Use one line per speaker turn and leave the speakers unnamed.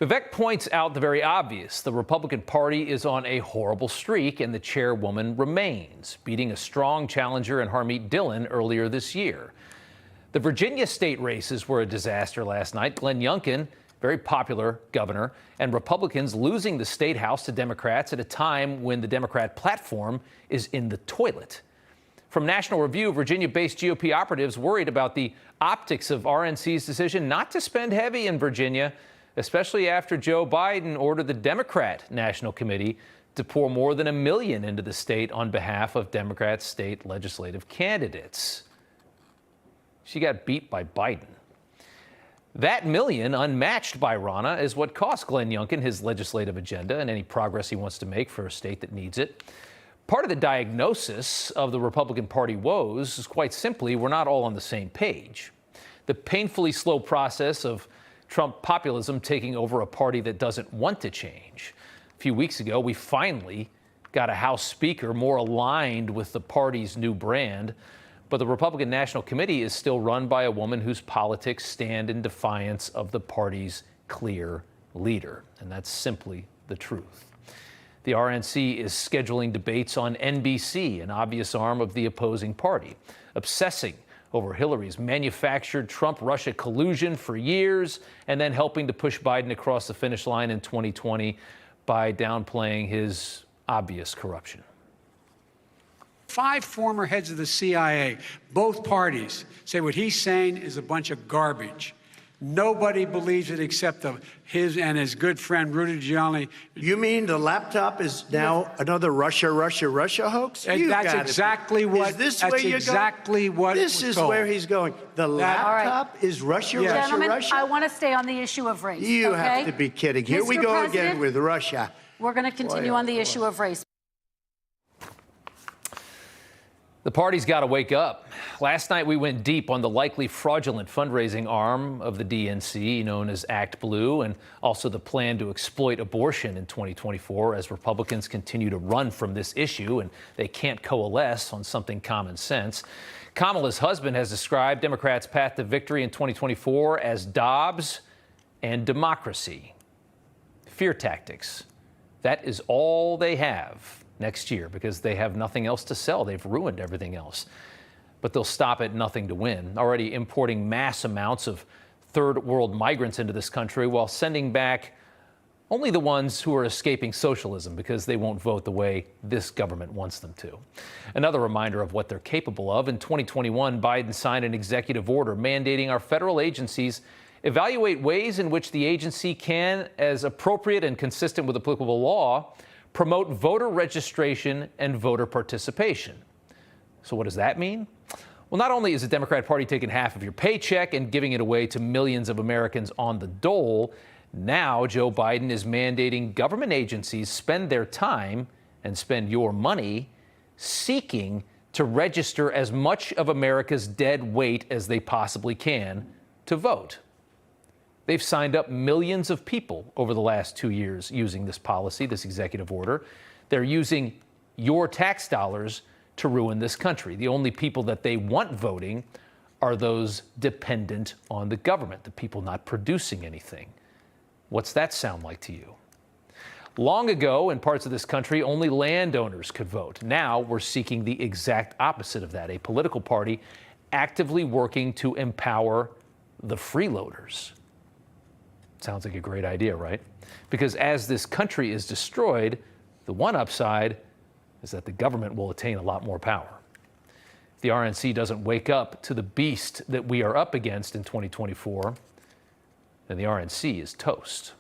Vivek points out the very obvious. The Republican Party is on a horrible streak, and the chairwoman remains, beating a strong challenger in Harmeet Dillon earlier this year. The Virginia state races were a disaster last night. Glenn Youngkin, very popular governor, and Republicans losing the state house to Democrats at a time when the Democrat platform is in the toilet. From National Review, Virginia-based GOP operatives worried about the optics of RNC's decision not to spend heavy in Virginia, especially after Joe Biden ordered the Democrat National Committee to pour more than $1 million into the state on behalf of Democrat state legislative candidates. She got beat by Biden. That million, unmatched by Rana, is what cost Glenn Youngkin his legislative agenda and any progress he wants to make for a state that needs it. Part of the diagnosis of the Republican Party woes is quite simply we're not all on the same page. The painfully slow process of Trump populism taking over a party that doesn't want to change. A few weeks ago, we finally got a House Speaker more aligned with the party's new brand, but the Republican National Committee is still run by a woman whose politics stand in defiance of the party's clear leader, and that's simply the truth. The RNC is scheduling debates on NBC, an obvious arm of the opposing party, obsessing over Hillary's manufactured Trump-Russia collusion for years, and then helping to push Biden across the finish line in 2020 by downplaying his obvious corruption.
5 former heads of the CIA, both parties, say what he's saying is a bunch of garbage. Nobody believes it except his and his good friend Rudy Giuliani.
You mean the laptop is now another Russia hoax?
That's exactly what.
Is this
that's
where you're
exactly
going?
what.
This is
told.
Where he's going. The laptop is Russia,
Yes.
Russia,
Gentlemen,
Russia.
I want to stay on the issue of race.
You
okay?
have to be kidding. Here we
Mr.
go
President,
again with Russia.
We're going to continue on the issue of race.
The party's got to wake up. Last night, we went deep on the likely fraudulent fundraising arm of the DNC, known as Act Blue, and also the plan to exploit abortion in 2024 as Republicans continue to run from this issue and they can't coalesce on something common sense. Kamala's husband has described Democrats' path to victory in 2024 as Dobbs and democracy. Fear tactics. That is all they have next year because they have nothing else to sell. They've ruined everything else. But they'll stop at nothing to win, already importing mass amounts of third world migrants into this country while sending back only the ones who are escaping socialism because they won't vote the way this government wants them to. Another reminder of what they're capable of. In 2021, Biden signed an executive order mandating our federal agencies evaluate ways in which the agency can, as appropriate and consistent with applicable law, promote voter registration and voter participation. So what does that mean? Well, not only is the Democrat Party taking half of your paycheck and giving it away to millions of Americans on the dole, now Joe Biden is mandating government agencies spend their time and spend your money seeking to register as much of America's dead weight as they possibly can to vote. They've signed up millions of people over the last 2 years using this policy, this executive order. They're using your tax dollars to ruin this country. The only people that they want voting are those dependent on the government, the people not producing anything. What's that sound like to you? Long ago, in parts of this country, only landowners could vote. Now we're seeking the exact opposite of that, a political party actively working to empower the freeloaders. Sounds like a great idea, right? Because as this country is destroyed, the one upside is that the government will attain a lot more power. If the RNC doesn't wake up to the beast that we are up against in 2024, then the RNC is toast.